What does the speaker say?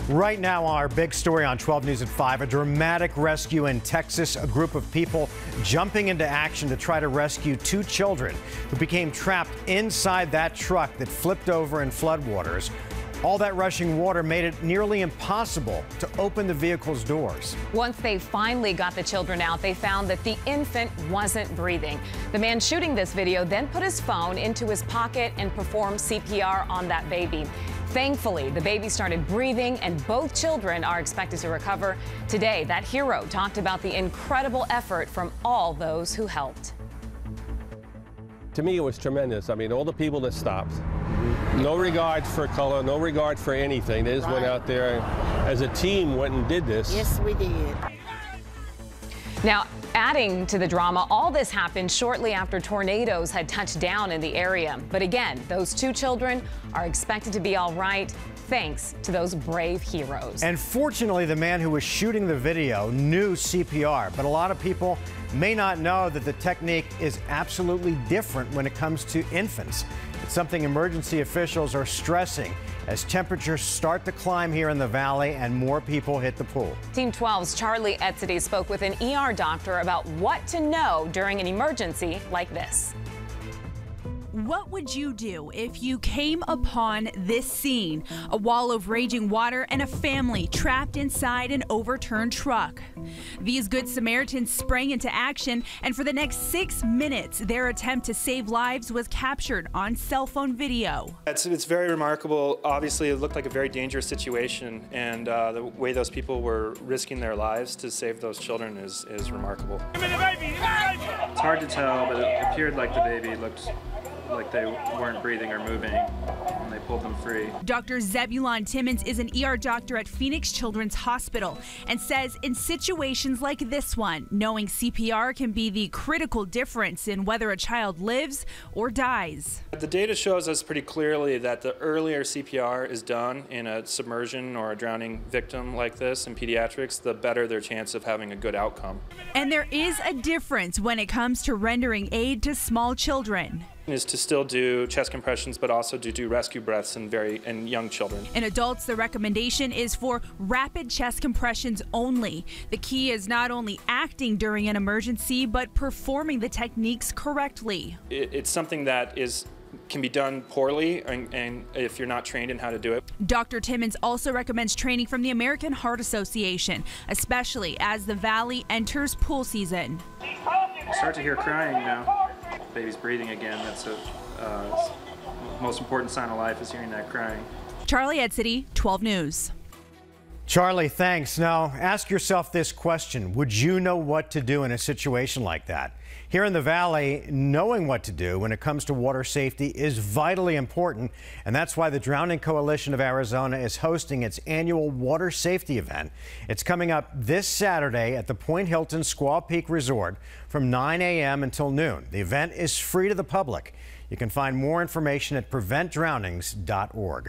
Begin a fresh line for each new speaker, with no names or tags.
Right now, our big story on 12 News at 5, a dramatic rescue in Texas, a group of people jumping into action to try to rescue two children who became trapped inside that truck that flipped over in floodwaters. All that rushing water made it nearly impossible to open the vehicle's doors.
Once they finally got the children out, they found that the infant wasn't breathing. The man shooting this video then put his phone into his pocket and performed CPR on that baby. Thankfully, the baby started breathing and both children are expected to recover. Today, that hero talked about the incredible effort from all those who helped.
To me, it was tremendous. I mean, all the people that stopped, no regard for color, no regard for anything. They just went out there as a team, went and did this.
Yes, we did.
Now, adding to the drama, all this happened shortly after tornadoes had touched down in the area. But again, those two children are expected to be all right, thanks to those brave heroes.
And fortunately, the man who was shooting the video knew CPR, but a lot of people may not know that the technique is absolutely different when it comes to infants. It's something emergency officials are stressing as temperatures start to climb here in the valley and more people hit the pool.
Team 12's Charlie Etzedy spoke with an ER doctor about what to know during an emergency like this.
What would you do if you came upon this scene? A wall of raging water and a family trapped inside an overturned truck. These Good Samaritans sprang into action, and for the next 6 minutes, their attempt to save lives was captured on cell phone video.
It's very remarkable. Obviously, it looked like a very dangerous situation, and the way those people were risking their lives to save those children is remarkable. It's hard to tell, but it appeared like the baby looked like they weren't breathing or moving, and they pulled them free.
Dr. Zebulon Timmons is an ER doctor at Phoenix Children's Hospital and says in situations like this one, knowing CPR can be the critical difference in whether a child lives or dies.
The data shows us pretty clearly that the earlier CPR is done in a submersion or a drowning victim like this in pediatrics, the better their chance of having a good outcome.
And there is a difference when it comes to rendering aid to small children.
Is to still do chest compressions, but also to do rescue breaths in young children.
In adults, the recommendation is for rapid chest compressions only. The key is not only acting during an emergency, but performing the techniques correctly.
It's something that can be done poorly, and if you're not trained in how to do it.
Dr. Timmons also recommends training from the American Heart Association, especially as the valley enters pool season.
I start to hear crying now. Baby's breathing again. That's the most important sign of life, is hearing that crying.
Charlie Etzedy, 12 News.
Charlie, thanks. Now, ask yourself this question. Would you know what to do in a situation like that? Here in the Valley, knowing what to do when it comes to water safety is vitally important, and that's why the Drowning Coalition of Arizona is hosting its annual water safety event. It's coming up this Saturday at the Point Hilton Squaw Peak Resort from 9 a.m. until noon. The event is free to the public. You can find more information at preventdrownings.org.